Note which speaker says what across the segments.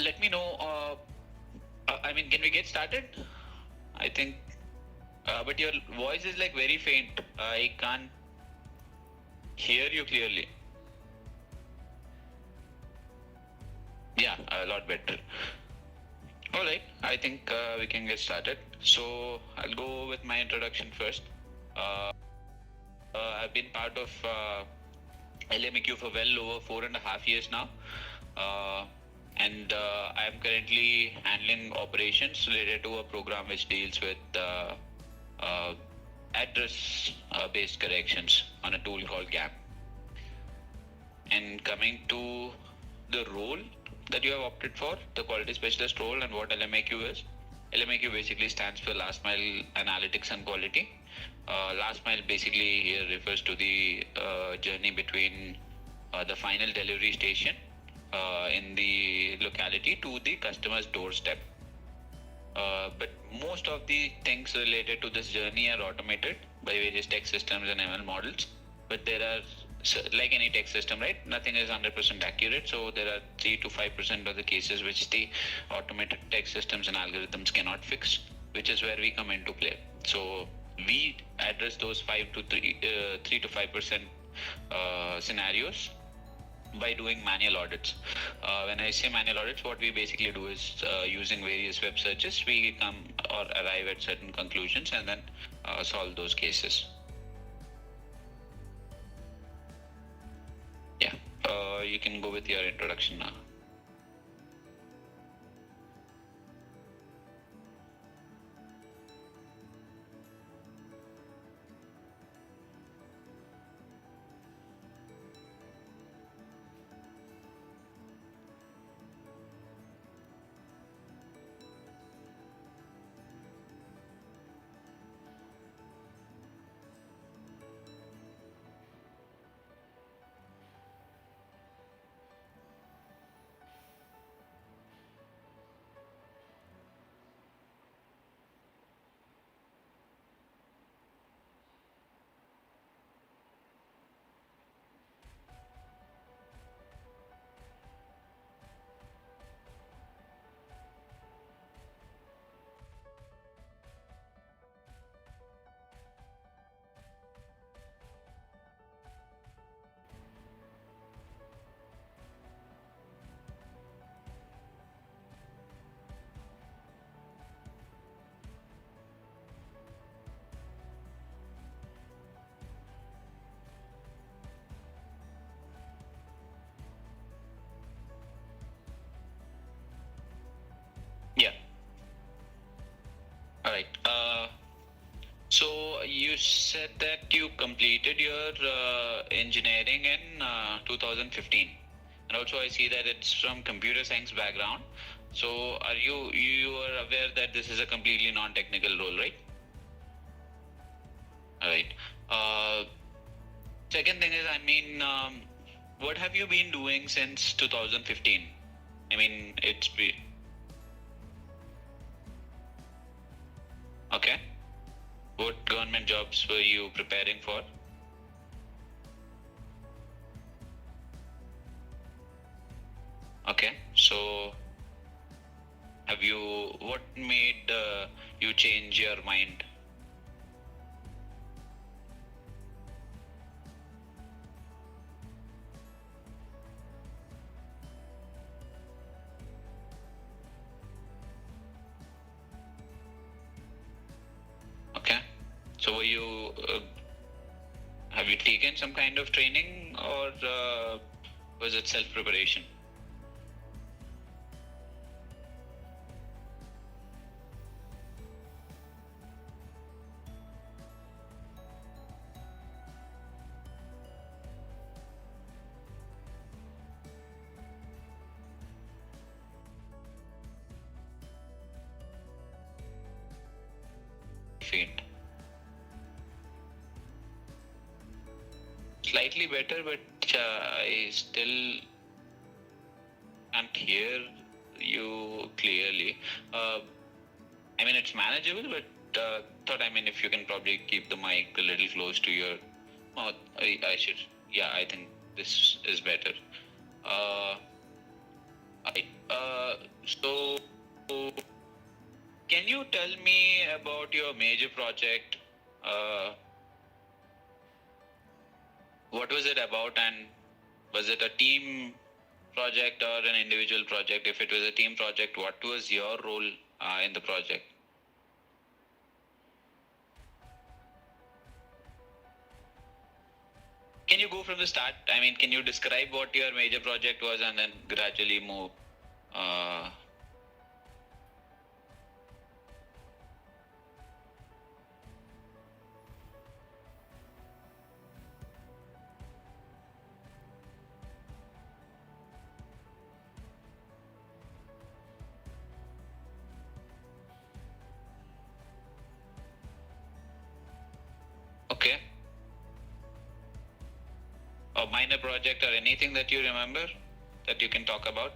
Speaker 1: let me know. Can we get started? I think, but your voice is like very faint. I can't hear you clearly. Yeah, a lot better. All right, I think we can get started. So I'll go with my introduction first. I've been part of LMAQ for well over 4.5 years now. And I am currently handling operations related to a program which deals with address based corrections on a tool called GAP. And coming to the role that you have opted for, the quality specialist role, and what LMAQ is. LMAQ basically stands for last mile analytics and quality. Last mile basically here refers to the journey between the final delivery station in the locality to the customer's doorstep. But most of the things related to this journey are automated by various tech systems and ML models. But there are, like any tech system, right? Nothing is 100% accurate. So there are 3 to 5% of the cases which the automated tech systems and algorithms cannot fix, which is where we come into play. So we address those 3 to 5% scenarios by doing manual audits. When I say manual audits, what we basically do is using various web searches, we come or arrive at certain conclusions and then solve those cases. Yeah, you can go with your introduction now. Yeah. All right. So you said that you completed your engineering in 2015, and also I see that it's from computer science background. So are you are aware that this is a completely non-technical role, right? All right. Second thing is, what have you been doing since 2015? It's been okay. What government jobs were you preparing for? Okay, so what made you change your mind? Okay, so have you taken some kind of training, or was it self-preparation? Faint. Slightly better, but I still can't hear you clearly. It's manageable, but thought if you can probably keep the mic a little close to your mouth, I should. Yeah, I think this is better. So, can you tell me about your major project? What was it about, and was it a team project or an individual project? If it was a team project, what was your role in the project? Can you go from the start? I mean, can you describe what your major project was and then gradually move? Okay. A minor project or anything that you remember that you can talk about?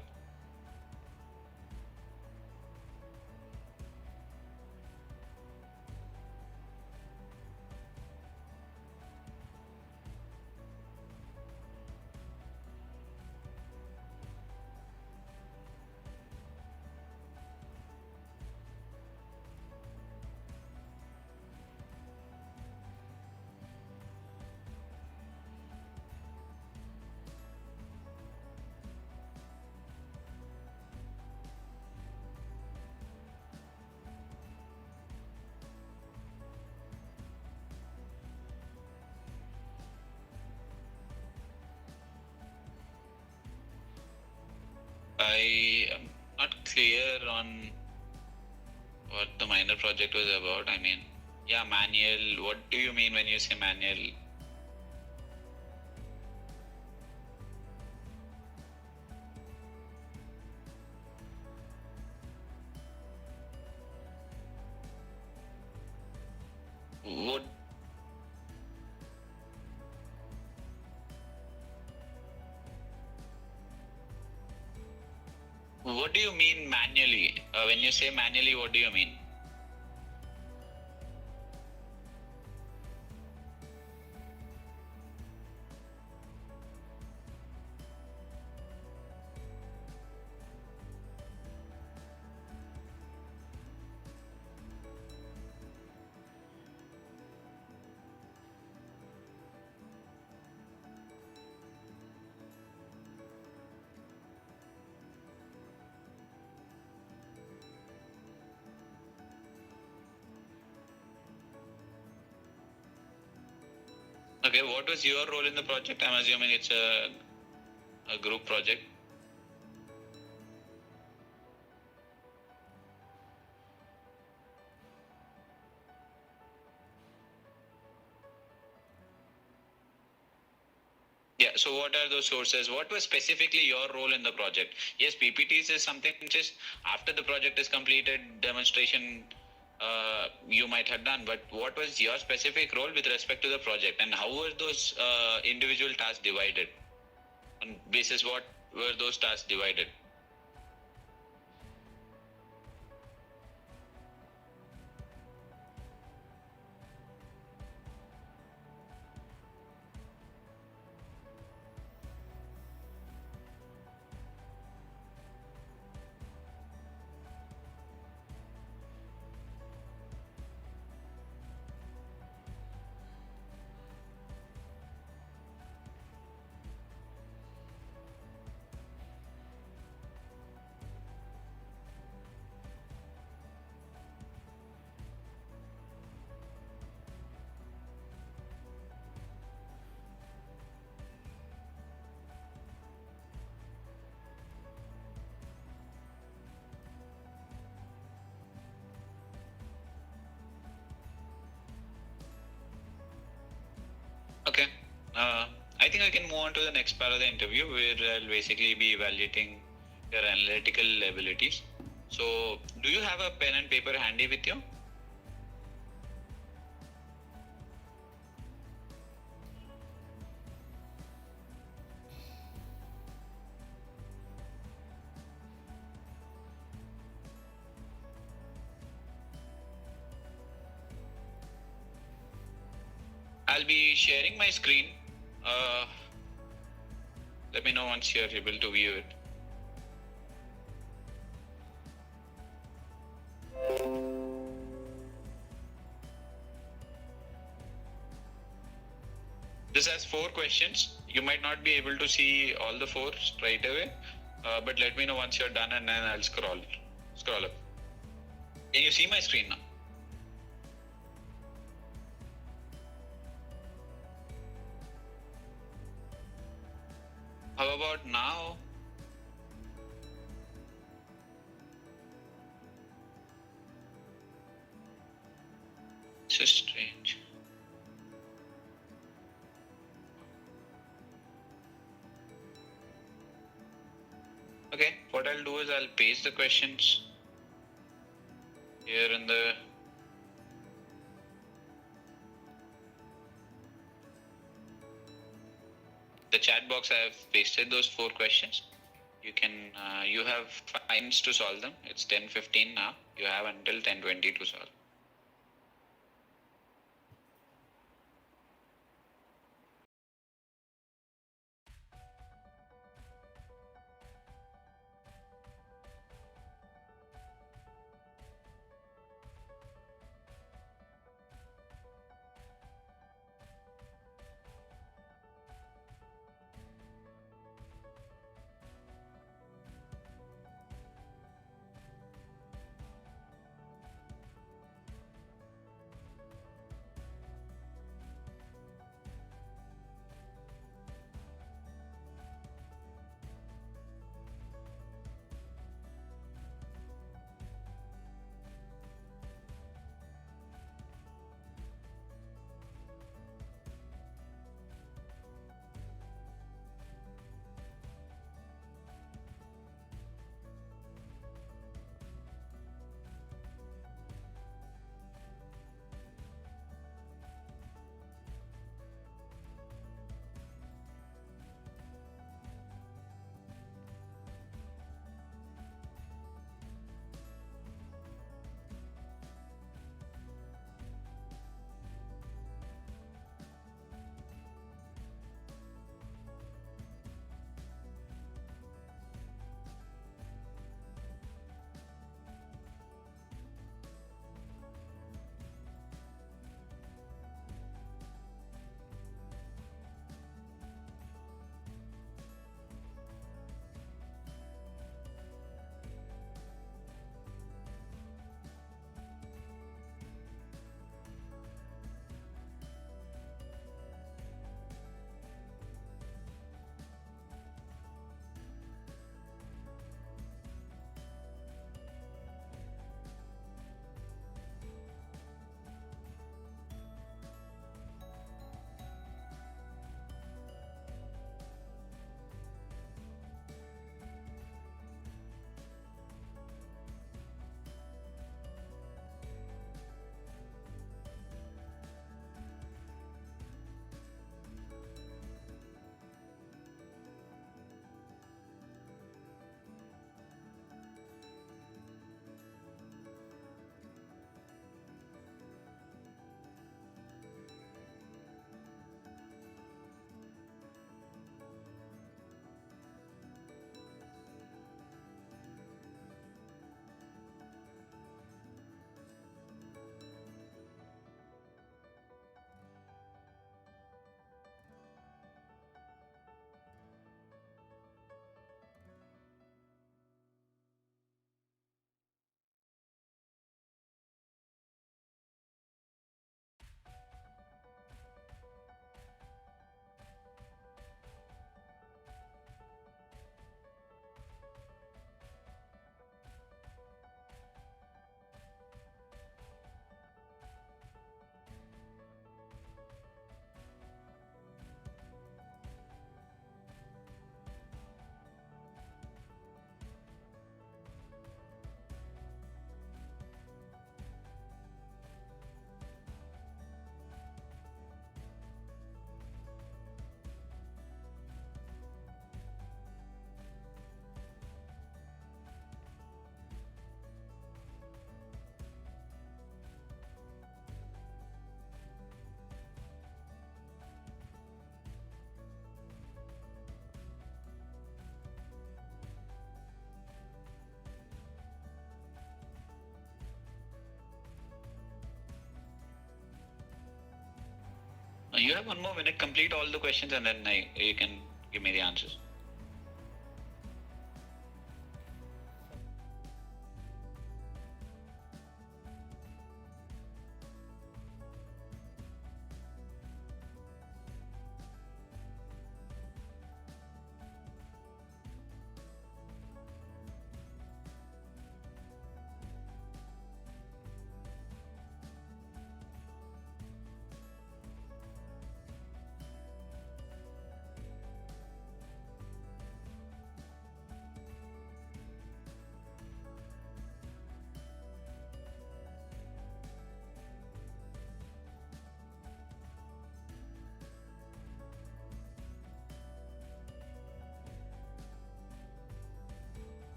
Speaker 1: I am not clear on what the minor project was about. I mean, yeah, manual. What do you mean when you say manual? What do you mean manually? When you say manually, what do you mean? Okay, what was your role in the project? I'm assuming it's a group project. Yeah, so what are those sources? What was specifically your role in the project? Yes, PPTs is something just after the project is completed, demonstration you might have done, but what was your specific role with respect to the project, and how were those individual tasks divided? On basis what were those tasks divided? Okay. I think I can move on to the next part of the interview where I'll basically be evaluating your analytical abilities. So, do you have a pen and paper handy with you? I'll be sharing my screen. Let me know once you're able to view it. This has 4 questions. You might not be able to see all the 4 straight away, but let me know once you're done and then I'll scroll up. Can you see my screen now? How about now? This is strange. Okay, what I'll do is I'll paste the questions here in the chat box. I have pasted those 4 questions. You can you have 5 minutes to solve them. It's 10:15 now. You have until 10:20 to solve. You have 1 more minute. Complete all the questions and then you can give me the answers.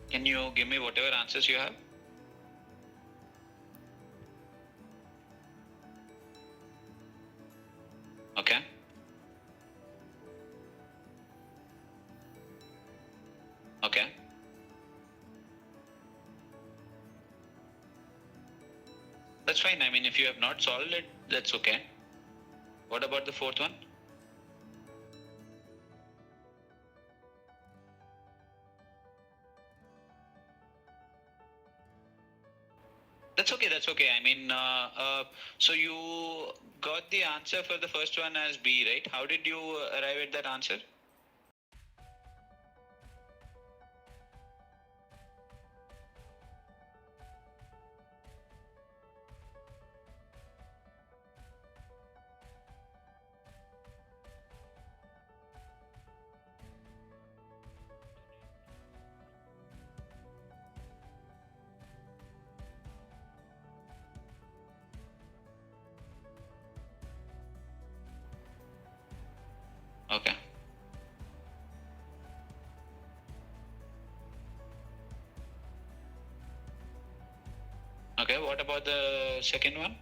Speaker 1: Can you give me whatever answers you have? Okay. Okay. That's fine. I mean, if you have not solved it, that's okay. What about the fourth one? That's okay. That's okay. I mean, so you got the answer for the first one as B, right? How did you arrive at that answer? Okay. Okay, what about the second one?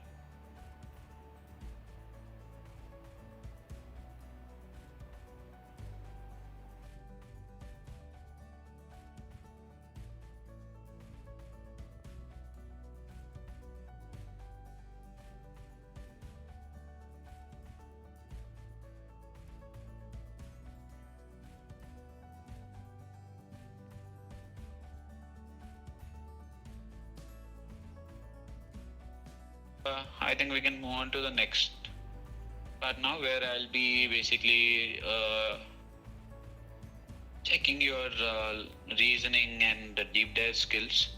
Speaker 1: I think we can move on to the next part now, where I'll be basically checking your reasoning and deep dive skills.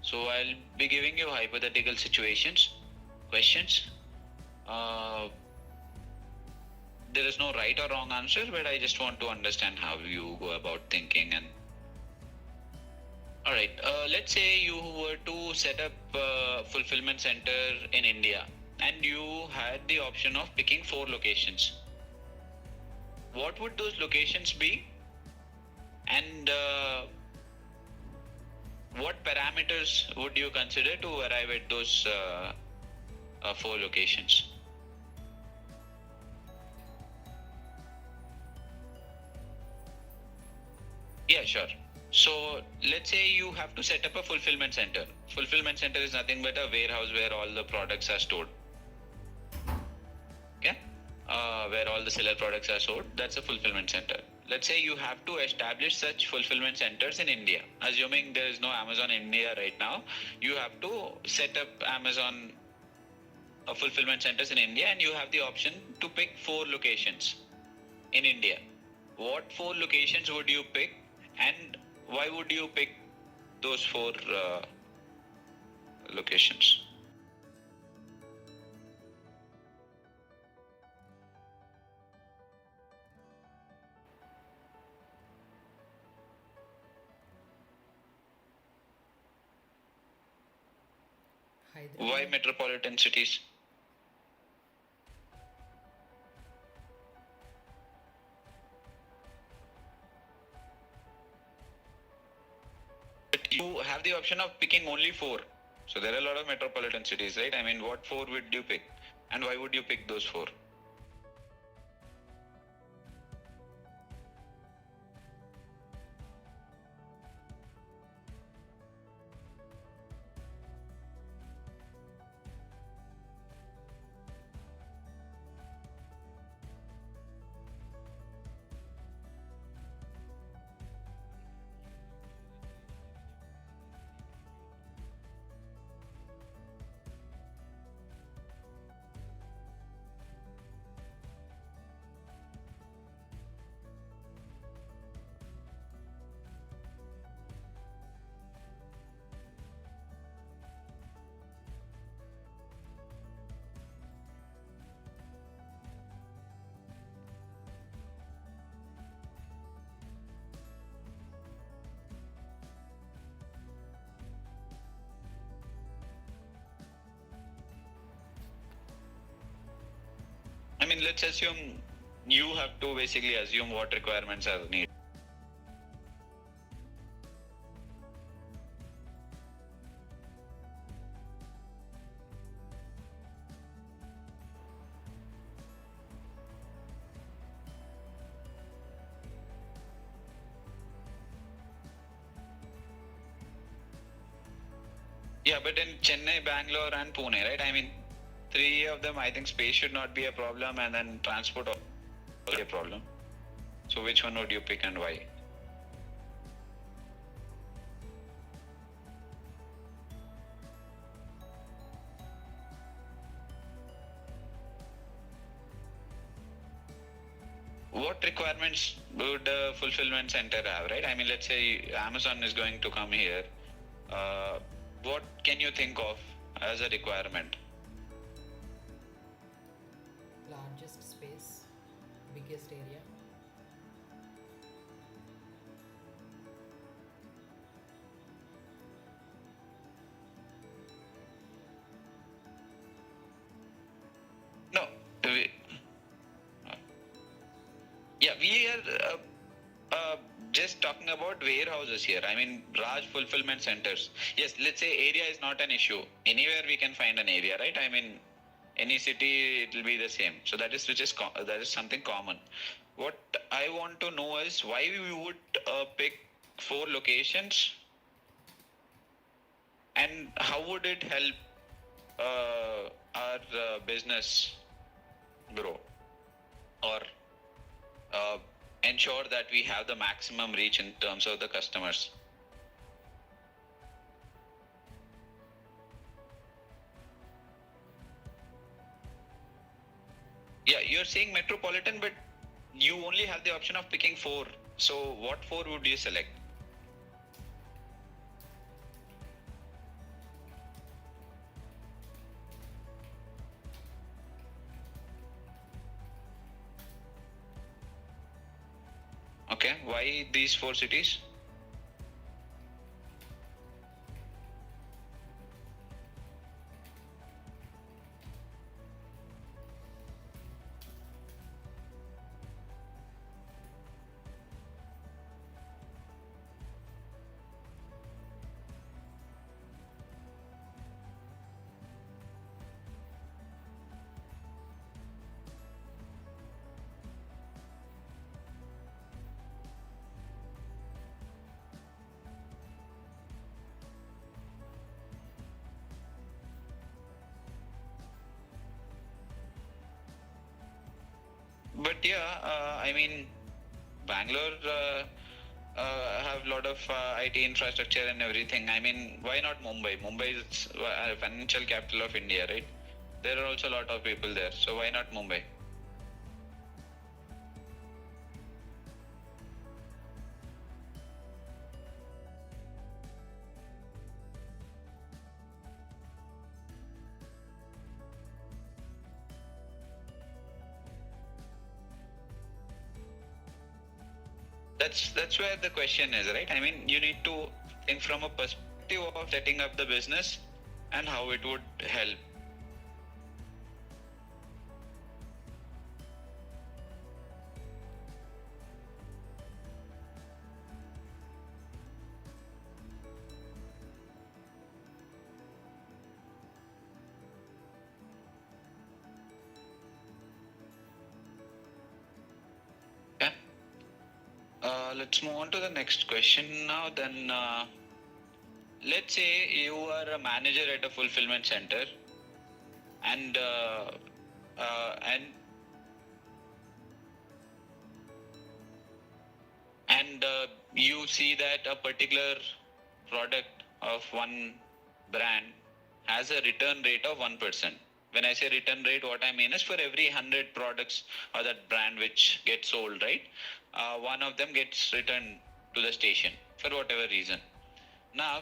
Speaker 1: So I'll be giving you hypothetical situations, questions. There is no right or wrong answer, but I just want to understand how you go about thinking. And all right, let's say you were to set up a fulfillment center in India, and you had the option of picking 4 locations. What would those locations be? And what parameters would you consider to arrive at those 4 locations? Yeah, sure. So let's say you have to set up a fulfillment center. Fulfillment center is nothing but a warehouse where all the products are stored. Okay? Where all the seller products are stored. That's a fulfillment center. Let's say you have to establish such fulfillment centers in India. Assuming there is no Amazon in India right now, you have to set up Amazon fulfillment centers in India, and you have the option to pick 4 locations in India. What 4 locations would you pick, and why would you pick those 4 locations? Why metropolitan cities? But you have the option of picking only 4. So there are a lot of metropolitan cities, right? I mean, what 4 would you pick? And why would you pick those 4? I mean, let's assume you have to basically assume what requirements are needed. Yeah, but in Chennai, Bangalore, and Pune, right? I mean, 3 of them, I think space should not be a problem, and then transport also a problem. So which one would you pick and why? What requirements would a fulfillment center have, right? I mean, let's say Amazon is going to come here. What can you think of as a requirement?
Speaker 2: Largest space, biggest area.
Speaker 1: No. Yeah, we are just talking about warehouses here. I mean, large fulfillment centers. Yes, let's say area is not an issue. Anywhere we can find an area, right? I mean, any city it will be the same. So that is that is something common. What I want to know is why we would pick 4 locations, and how would it help our business grow, or ensure that we have the maximum reach in terms of the customers. Yeah, you're saying metropolitan, but you only have the option of picking 4. So what 4 would you select? Okay, why these 4 cities? But yeah, I mean, Bangalore have a lot of IT infrastructure and everything. I mean, why not Mumbai? Mumbai is a financial capital of India, right? There are also a lot of people there. So why not Mumbai? That's where the question is, right? I mean, you need to think from a perspective of setting up the business and how it would help. Let's move on to the next question now. Then, let's say you are a manager at a fulfillment center, and uh, and you see that a particular product of one brand has a return rate of 1%. When I say return rate, what I mean is for every 100 products of that brand which gets sold, right? One of them gets returned to the station for whatever reason. Now,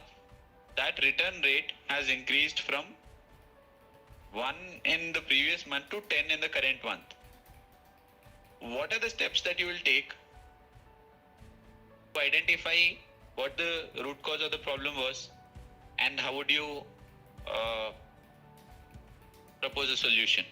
Speaker 1: that return rate has increased from 1 in the previous month to 10 in the current month. What are the steps that you will take to identify what the root cause of the problem was, and how would you propose a solution?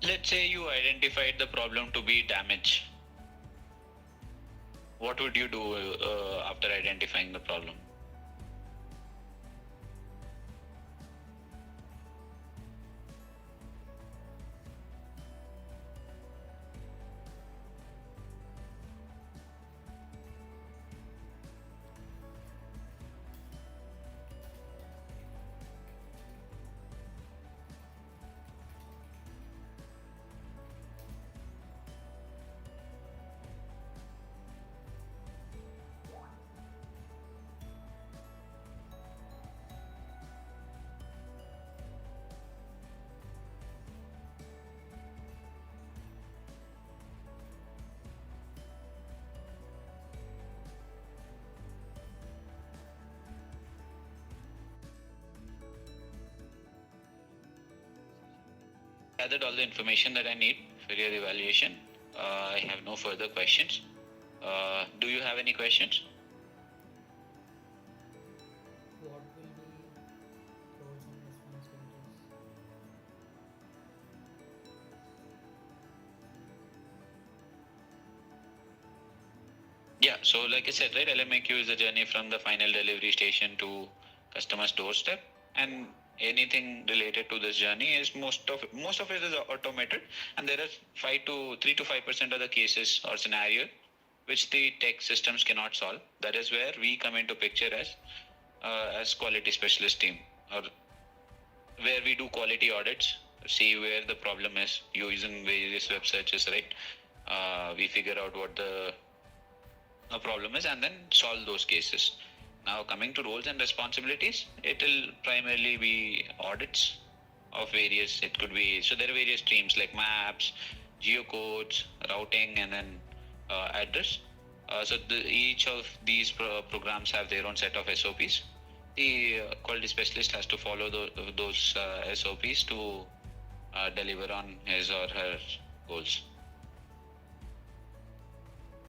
Speaker 1: Let's say you identified the problem to be damage. What would you do after identifying the problem? Gathered all the information that I need for your evaluation. I have no further questions. Do you have any questions?
Speaker 2: What will be roles and responsibilities?
Speaker 1: Yeah, so like I said, right, LMAQ is a journey from the final delivery station to customer's doorstep, and anything related to this journey is most of it is automated, and there are 3 to 5% of the cases or scenario which the tech systems cannot solve. That is where we come into picture as quality specialist team, or where we do quality audits, see where the problem is using various web searches, right? We figure out what the problem is and then solve those cases. Now, coming to roles and responsibilities, it will primarily be audits of various, it could be, so there are various streams like maps, geocodes, routing, and then address. Each of these programs have their own set of SOPs. The quality specialist has to follow those SOPs to deliver on his or her goals.